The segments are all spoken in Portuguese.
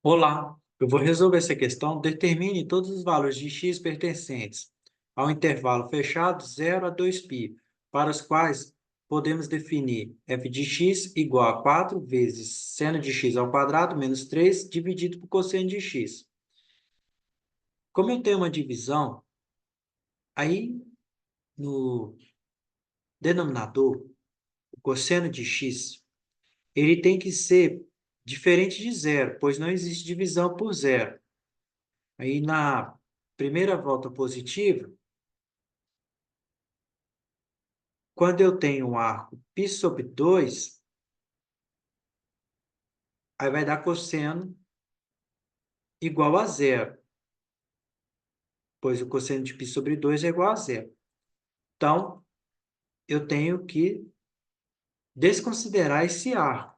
Olá, eu vou resolver essa questão. Determine todos os valores de x pertencentes ao intervalo fechado 0 a 2π, para os quais podemos definir f de x igual a 4 vezes seno de x ao quadrado menos 3 dividido por cosseno de x. Como eu tenho uma divisão, aí no denominador, o cosseno de x, ele tem que ser diferente de zero, pois não existe divisão por zero. Aí na primeira volta positiva, quando eu tenho um arco π sobre 2, aí vai dar cosseno igual a zero, pois o cosseno de π sobre 2 é igual a zero. Então, eu tenho que desconsiderar esse arco.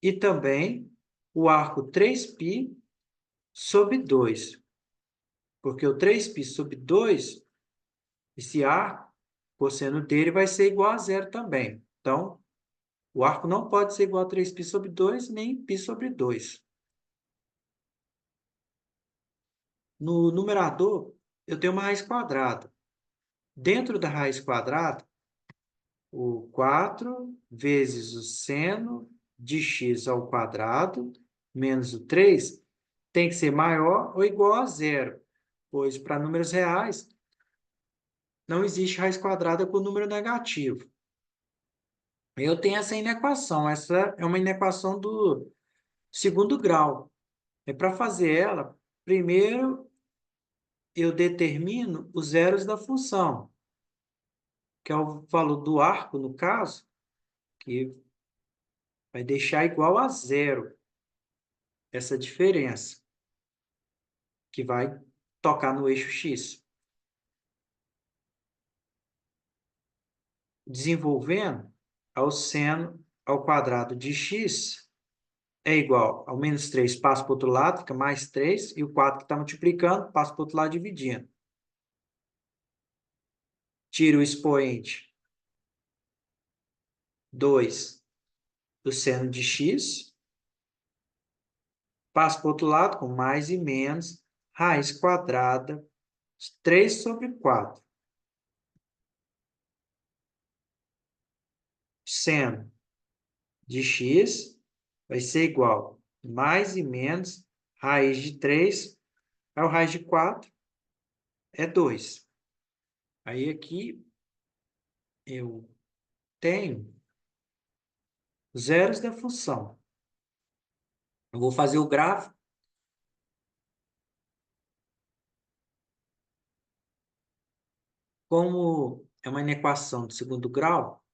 E também o arco 3π sobre 2, porque o 3π sobre 2, esse arco, o cosseno dele vai ser igual a zero também. Então, o arco não pode ser igual a 3π sobre 2, nem π sobre 2. No numerador, eu tenho uma raiz quadrada. Dentro da raiz quadrada, o 4 vezes o seno de x ao quadrado menos o 3 tem que ser maior ou igual a zero, pois para números reais não existe raiz quadrada com número negativo. Eu tenho essa inequação, essa é uma inequação do segundo grau. E para fazer ela, primeiro eu determino os zeros da função, que é o valor do arco, no caso, que vai deixar igual a zero essa diferença, que vai tocar no eixo x. Desenvolvendo, ao seno ao quadrado de x é igual ao menos 3, passa para o outro lado, fica mais 3, e o 4 que está multiplicando, passa para o outro lado dividindo. Tira o expoente 2 do seno de x, passa para o outro lado com mais e menos, raiz quadrada, 3 sobre 4. Seno de x vai ser igual a mais e menos, raiz de 3, é o raiz de 4, é 2. Aí aqui eu tenho zeros da função. Eu vou fazer o gráfico. Como é uma inequação de segundo grau,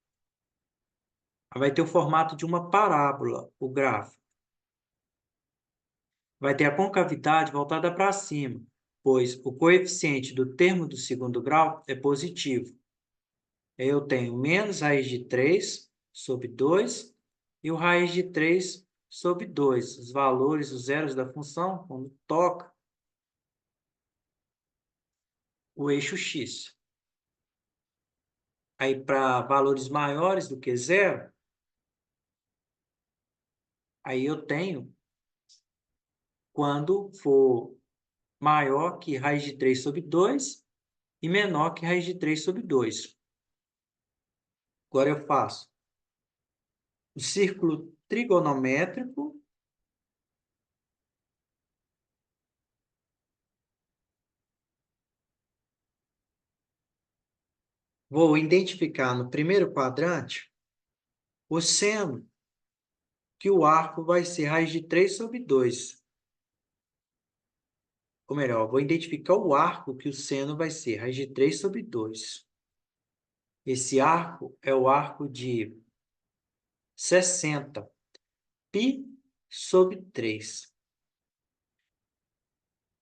vai ter o formato de uma parábola, o gráfico. Vai ter a concavidade voltada para cima, pois o coeficiente do termo do segundo grau é positivo. Eu tenho menos raiz de 3 sobre 2 e o raiz de 3 sobre 2. Os valores, os zeros da função, quando toca o eixo x. Aí, para valores maiores do que zero, aí eu tenho quando for maior que raiz de 3 sobre 2 e menor que raiz de 3 sobre 2. Agora eu faço o círculo trigonométrico. Vou identificar no primeiro quadrante o seno que o arco vai ser raiz de 3 sobre 2. Ou melhor, vou identificar o arco que o seno vai ser raiz de 3 sobre 2. Esse arco é o arco de 60, π sobre 3.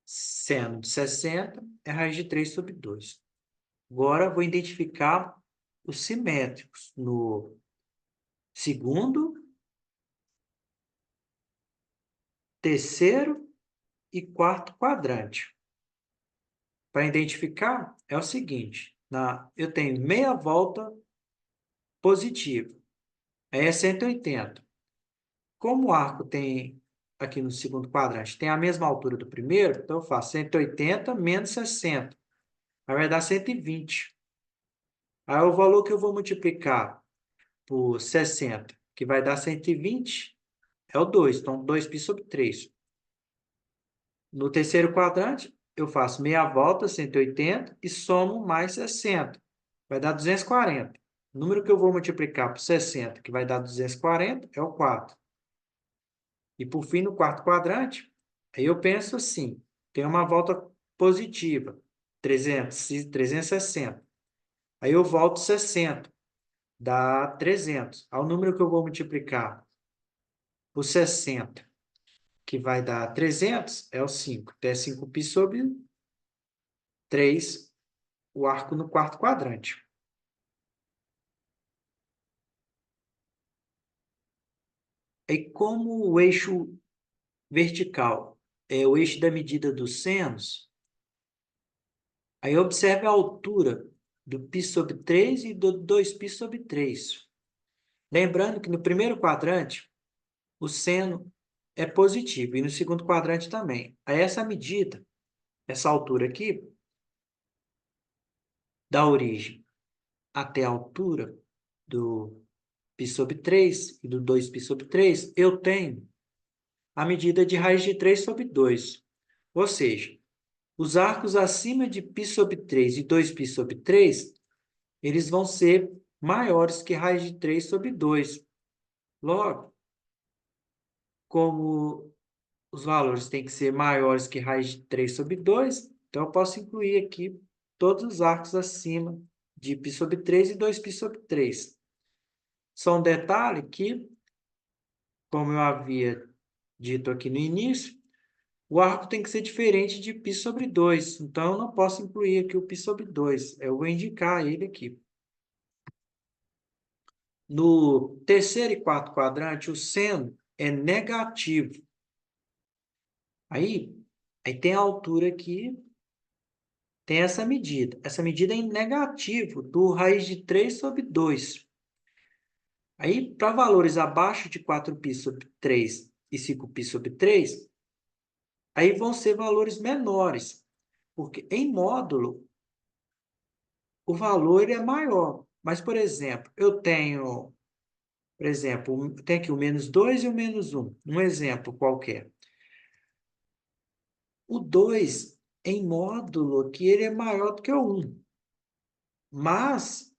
Seno de 60 é raiz de 3 sobre 2. Agora, vou identificar os simétricos no segundo, terceiro e quarto quadrante. Para identificar, é o seguinte, eu tenho meia volta positiva, aí é 180. como o arco tem, aqui no segundo quadrante, tem a mesma altura do primeiro, então eu faço 180 menos 60. Aí vai dar 120. Aí o valor que eu vou multiplicar por 60, que vai dar 120, é o 2. Então, 2π/3. No terceiro quadrante, eu faço meia volta, 180, e somo mais 60. Vai dar 240. O número que eu vou multiplicar por 60, que vai dar 240, é o 4. E por fim, no quarto quadrante, aí eu penso assim, tem uma volta positiva, 360. Aí eu volto 60, dá 300. Aí o número que eu vou multiplicar por 60, que vai dar 300, é o 5. Então é 5π/3, o arco no quarto quadrante. E como o eixo vertical é o eixo da medida dos senos, aí observe a altura do π/3 e do 2π/3. Lembrando que no primeiro quadrante, o seno é positivo e no segundo quadrante também. Aí essa medida, essa altura aqui, da origem até a altura do π/3 e do 2π/3, eu tenho a medida de raiz de 3/2. Ou seja, os arcos acima de π/3 e 2π/3, eles vão ser maiores que raiz de 3/2. Logo, como os valores têm que ser maiores que raiz de 3/2, então eu posso incluir aqui todos os arcos acima de π/3 e 2π/3. Só um detalhe que, como eu havia dito aqui no início, o arco tem que ser diferente de π/2, então eu não posso incluir aqui o π/2, eu vou indicar ele aqui. No terceiro e quarto quadrante, o seno é negativo. Aí tem a altura aqui, tem essa medida. Essa medida é em negativo do raiz de 3/2. Aí, para valores abaixo de 4π/3 e 5π/3, aí vão ser valores menores, porque em módulo o valor é maior. Mas, por exemplo, tem aqui o -2 e o -1. Um exemplo qualquer. O 2, em módulo aqui, ele é maior do que o 1. Mas,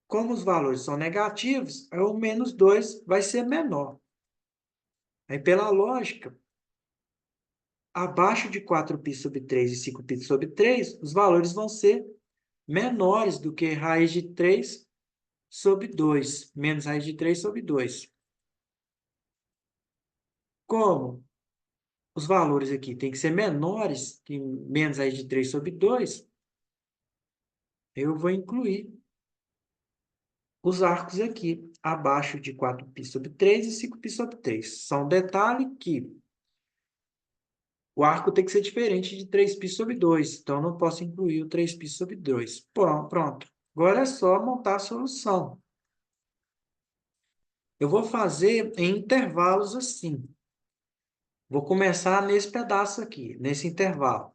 como os valores são negativos, aí o -2 vai ser menor. Aí, pela lógica, abaixo de 4π/3 e 5π/3, os valores vão ser menores do que raiz de 3/2, menos raiz de 3/2. Como os valores aqui têm que ser menores que menos raiz de 3/2, eu vou incluir os arcos aqui, abaixo de 4π/3 e 5π/3. Só um detalhe que o arco tem que ser diferente de 3π/2, então eu não posso incluir o 3π/2. Pronto. Agora é só montar a solução. Eu vou fazer em intervalos assim. Vou começar nesse pedaço aqui, nesse intervalo.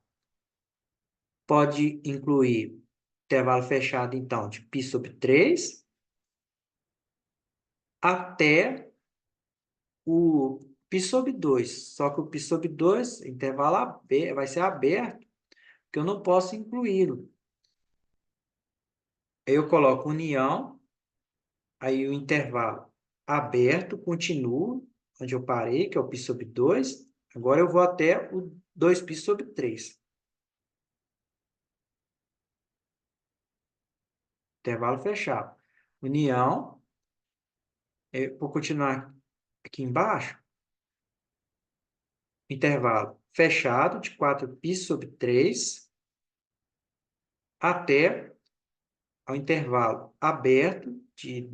Pode incluir intervalo fechado, então, de π/3 até o π/2. Só que o π/2, intervalo aberto, vai ser aberto, que eu não posso incluí-lo. Aí eu coloco união, aí o intervalo aberto, continuo, onde eu parei, que é o π/2. Agora eu vou até o 2π/3. Intervalo fechado. União, vou continuar aqui embaixo, intervalo fechado de 4π/3 até ao intervalo aberto de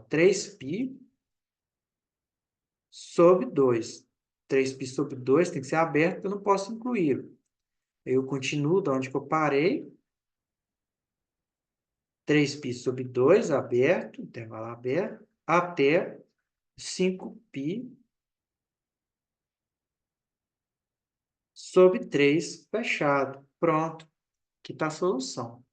3π/2. 3π/2 tem que ser aberto, eu não posso incluir. Eu continuo de onde eu parei. 3π/2 aberto, intervalo aberto, até 5π sobre 3 fechado. Pronto, aqui está a solução.